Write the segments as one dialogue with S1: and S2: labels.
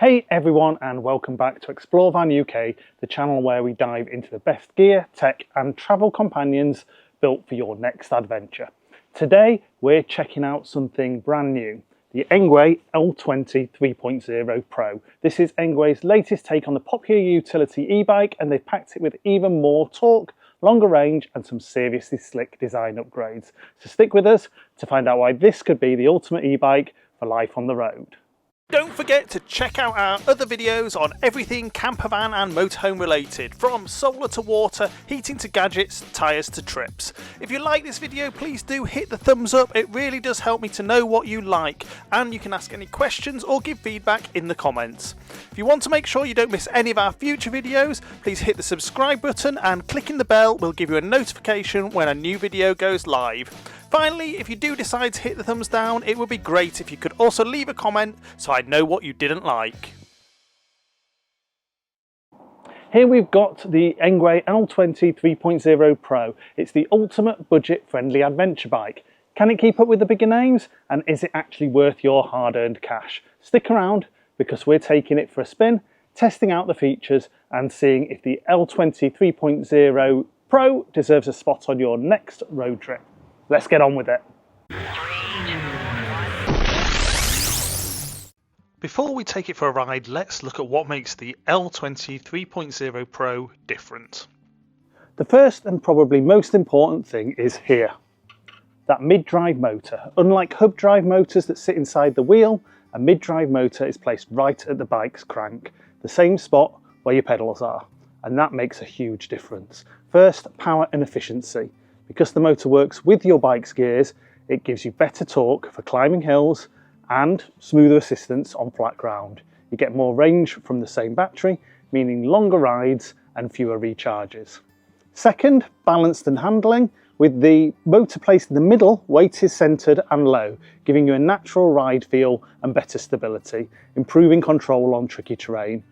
S1: Hey everyone, and welcome back to Explore Van UK, the channel where we dive into the best gear, tech and travel companions built for your next adventure. Today we're checking out something brand new, the Engwe L20 3.0 Pro. This is Engwe's latest take on the popular utility e-bike, and they've packed it with even more torque, longer range and some seriously slick design upgrades. So stick with us to find out why this could be the ultimate e-bike for life on the road.
S2: Don't forget to check out our other videos on everything campervan and motorhome related, from solar to water, heating to gadgets, tyres to trips. If you like this video, please do hit the thumbs up, it really does help me to know what you like, and you can ask any questions or give feedback in the comments. If you want to make sure you don't miss any of our future videos, please hit the subscribe button, and clicking the bell will give you a notification when a new video goes live. Finally, if you do decide to hit the thumbs down, it would be great if you could also leave a comment so I'd know what you didn't like.
S1: Here we've got the Engwe L20 3.0 Pro. It's the ultimate budget-friendly adventure bike. Can it keep up with the bigger names? And is it actually worth your hard-earned cash? Stick around, because we're taking it for a spin, testing out the features and seeing if the L20 3.0 Pro deserves a spot on your next road trip. Let's get on with it.
S2: Before we take it for a ride, let's look at what makes the L20 3.0 Pro different.
S1: The first and probably most important thing is here. That mid-drive motor. Unlike hub drive motors that sit inside the wheel, a mid-drive motor is placed right at the bike's crank, the same spot where your pedals are. And that makes a huge difference. First, power and efficiency. Because the motor works with your bike's gears, it gives you better torque for climbing hills and smoother assistance on flat ground. You get more range from the same battery, meaning longer rides and fewer recharges. Second, balanced and handling. With the motor placed in the middle, weight is centred and low, giving you a natural ride feel and better stability, improving control on tricky terrain.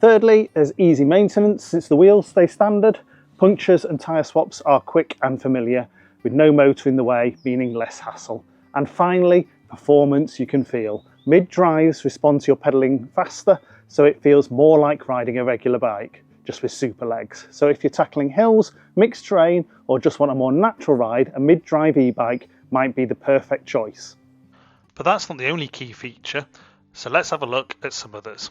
S1: Thirdly, there's easy maintenance since the wheels stay standard. Punctures and tyre swaps are quick and familiar, with no motor in the way, meaning less hassle. And finally, performance you can feel. Mid-drives respond to your pedalling faster, so it feels more like riding a regular bike, just with super legs. So if you're tackling hills, mixed terrain, or just want a more natural ride, a mid-drive e-bike might be the perfect choice.
S2: But that's not the only key feature, so let's have a look at some others.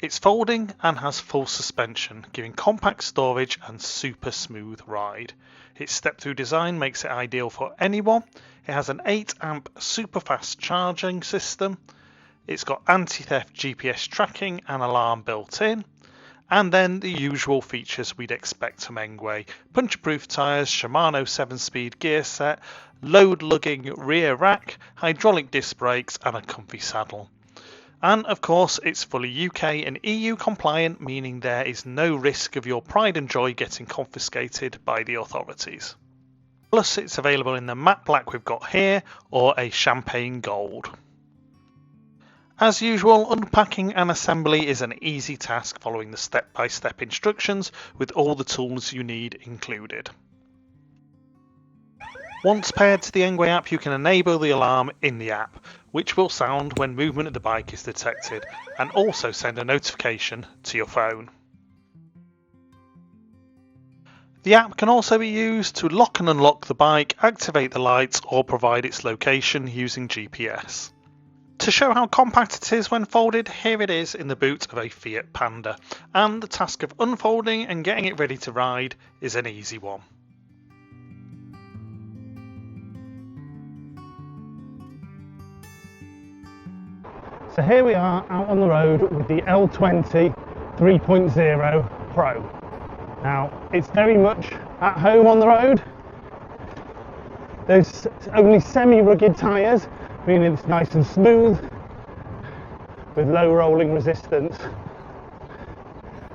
S2: It's folding and has full suspension, giving compact storage and super smooth ride. Its step-through design makes it ideal for anyone. It has an 8 amp super fast charging system. It's got anti-theft GPS tracking and alarm built in. And then the usual features we'd expect from Engwe: puncture-proof tyres, Shimano 7-speed gear set, load-lugging rear rack, hydraulic disc brakes and a comfy saddle. And of course, it's fully UK and EU compliant, meaning there is no risk of your pride and joy getting confiscated by the authorities. Plus, it's available in the matte black we've got here, or a champagne gold. As usual, unpacking and assembly is an easy task following the step-by-step instructions with all the tools you need included. Once paired to the Engwe app, you can enable the alarm in the app, which will sound when movement of the bike is detected, and also send a notification to your phone. The app can also be used to lock and unlock the bike, activate the lights, or provide its location using GPS. To show how compact it is when folded, here it is in the boot of a Fiat Panda, and the task of unfolding and getting it ready to ride is an easy one.
S1: So here we are out on the road with the L20 3.0 Pro. Now, it's very much at home on the road. There's only semi-rugged tyres, meaning it's nice and smooth with low rolling resistance.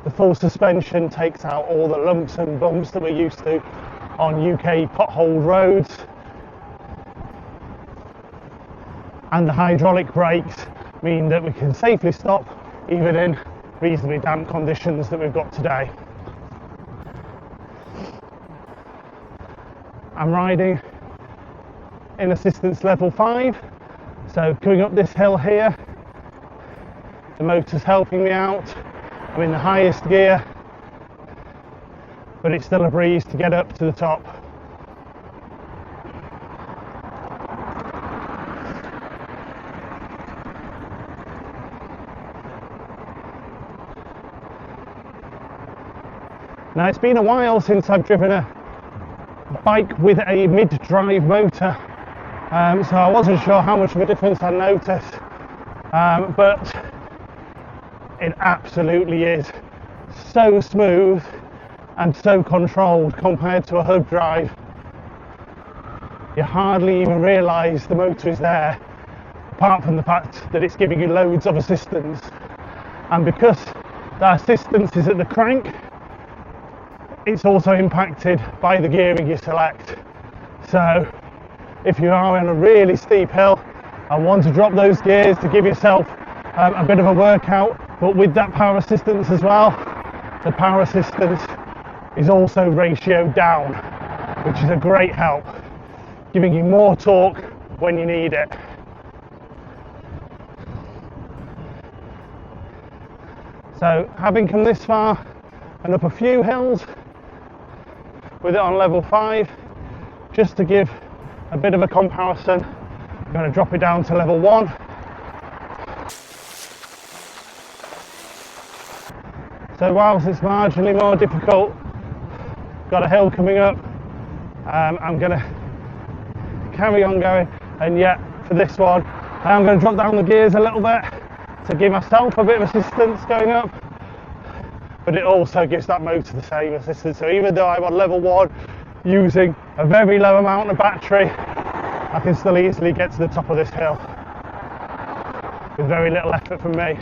S1: The full suspension takes out all the lumps and bumps that we're used to on UK potholed roads. And the hydraulic brakes mean that we can safely stop even in reasonably damp conditions that we've got today. I'm riding in assistance level 5, so coming up this hill here The motor's helping me out. I'm in the highest gear, but it's still a breeze to get up to the top. Now, it's been a while since I've driven a bike with a mid-drive motor, so I wasn't sure how much of a difference I noticed, but it absolutely is so smooth and so controlled compared to a hub drive. You hardly even realise the motor is there, apart from the fact that it's giving you loads of assistance, and because that assistance is at the crank, it's also impacted by the gearing you select. So if you are on a really steep hill and want to drop those gears to give yourself a bit of a workout, but with that power assistance as well, the power assistance is also ratioed down, which is a great help, giving you more torque when you need it. So having come this far and up a few hills with it on level 5, just to give a bit of a comparison, I'm going to drop it down to level 1. So whilst it's marginally more difficult, got a hill coming up, I'm going to carry on going, and yet for this one I'm going to drop down the gears a little bit to give myself a bit of assistance going up, but it also gives that motor the same assistance. So even though I'm on level 1 using a very low amount of battery, I can still easily get to the top of this hill with very little effort from me.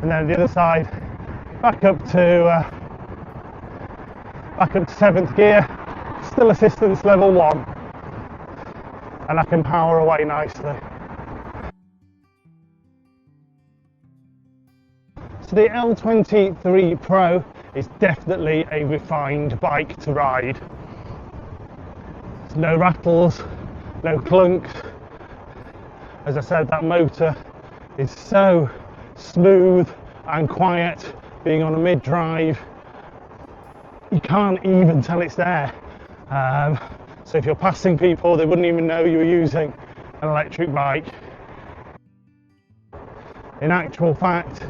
S1: And then the other side, back up to 7th gear, still assistance level 1, and I can power away nicely. So the L20 3 Pro is definitely a refined bike to ride. There's no rattles, no clunks. As I said, that motor is so smooth and quiet, being on a mid-drive. You can't even tell it's there. So if you're passing people, they wouldn't even know you were using an electric bike. In actual fact,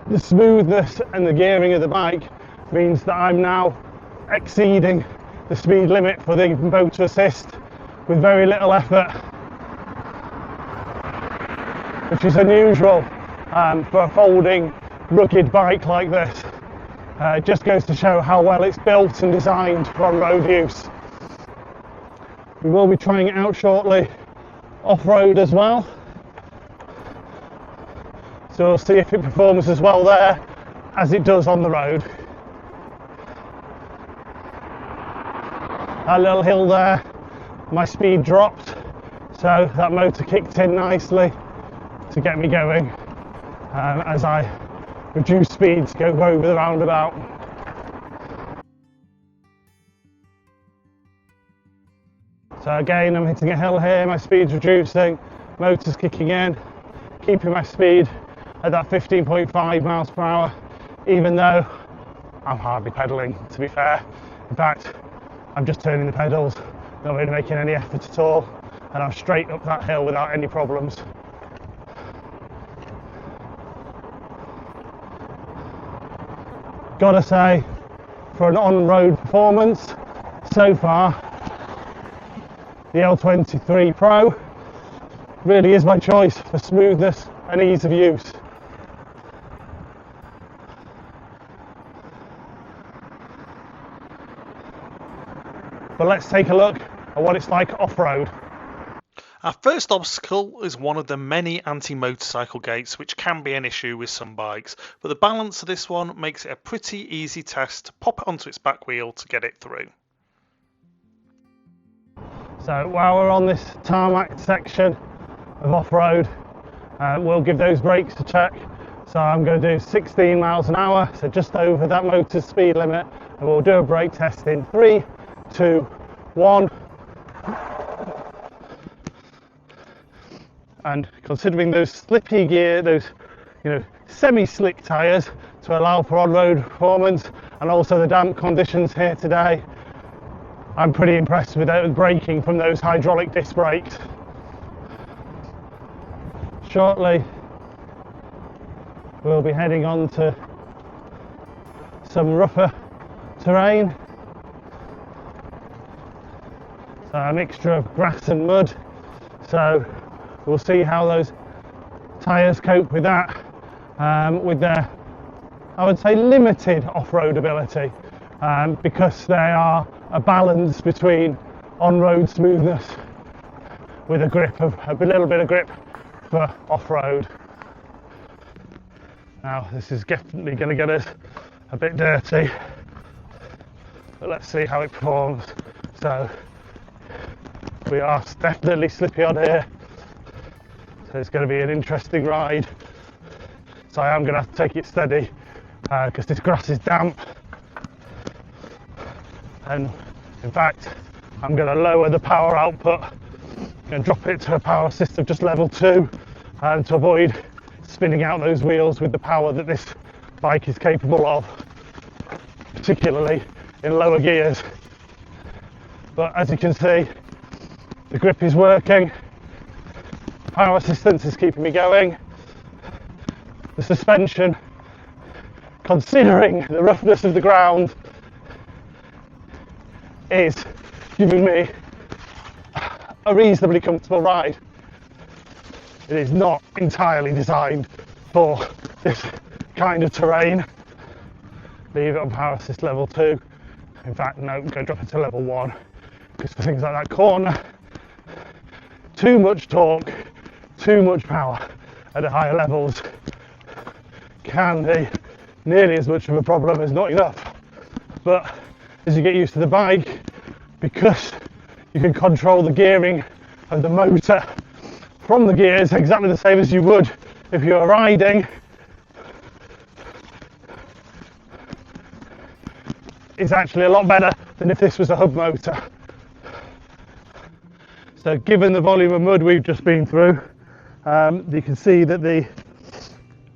S1: the smoothness and the gearing of the bike means that I'm now exceeding the speed limit for the motor assist with very little effort, which is unusual for a folding, rugged bike like this. It just goes to show how well it's built and designed for on-road use. We will be trying it out shortly off-road as well, so we'll see if it performs as well there as it does on the road. That little hill there, my speed dropped, so that motor kicked in nicely to get me going as I reduce speed to go over the roundabout. So again, I'm hitting a hill here, my speed's reducing, motor's kicking in, keeping my speed at that 15.5 miles per hour, even though I'm hardly pedalling, to be fair. In fact, I'm just turning the pedals, not really making any effort at all, and I'm straight up that hill without any problems. Gotta say, for an on-road performance, so far, the L20 3 Pro really is my choice for smoothness and ease of use. But let's take a look at what it's like off-road.
S2: Our first obstacle is one of the many anti-motorcycle gates, which can be an issue with some bikes, but the balance of this one makes it a pretty easy test to pop it onto its back wheel to get it through.
S1: So while we're on this tarmac section of off-road, we'll give those brakes a check. So I'm going to do 16 miles an hour, so just over that motor's speed limit, and we'll do a brake test in 3, 2, 1. and considering those slippy gear, those semi-slick tyres to allow for on-road performance, and also the damp conditions here today, I'm pretty impressed with the braking from those hydraulic disc brakes. Shortly we'll be heading on to some rougher terrain, so a mixture of grass and mud, so we'll see how those tyres cope with that, with their, I would say, limited off-road ability, because they are a balance between on-road smoothness with a little bit of grip for off-road. Now this is definitely going to get us a bit dirty, but let's see how it performs. So we are definitely slippy on here, so it's going to be an interesting ride. So I am going to have to take it steady because this grass is damp, and in fact I'm going to lower the power output and drop it to a power assist of just level 2 to avoid spinning out those wheels with the power that this bike is capable of, particularly in lower gears. But as you can see, the grip is working, power assistance is keeping me going, the suspension, considering the roughness of the ground, is giving me a reasonably comfortable ride. It is not entirely designed for this kind of terrain. Leave it on power assist level 2. In fact, no, I'm going to drop it to level 1, because for things like that corner, too much torque, too much power at the higher levels can be nearly as much of a problem as not enough. But as you get used to the bike, because you can control the gearing of the motor from the gears exactly the same as you would if you were riding, it's actually a lot better than if this was a hub motor. So given the volume of mud we've just been through, you can see that the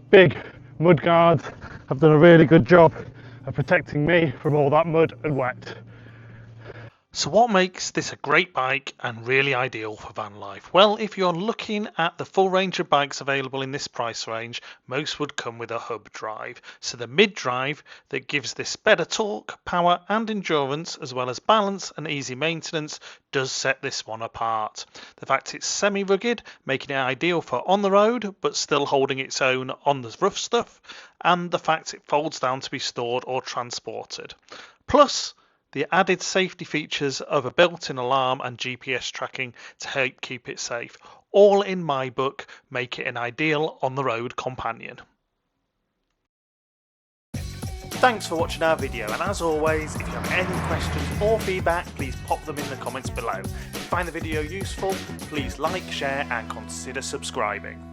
S1: big mud guards have done a really good job of protecting me from all that mud and wet.
S2: So what makes this a great bike and really ideal for van life? Well, if you're looking at the full range of bikes available in this price range, most would come with a hub drive. So the mid drive that gives this better torque, power and endurance, as well as balance and easy maintenance, does set this one apart. The fact it's semi-rugged, making it ideal for on the road, but still holding its own on the rough stuff, and the fact it folds down to be stored or transported. Plus, the added safety features of a built-in alarm and GPS tracking to help keep it safe. All in my book make it an ideal on-the-road companion. Thanks for watching our video, and as always, if you have any questions or feedback, please pop them in the comments below. If you find the video useful, please like, share and consider subscribing.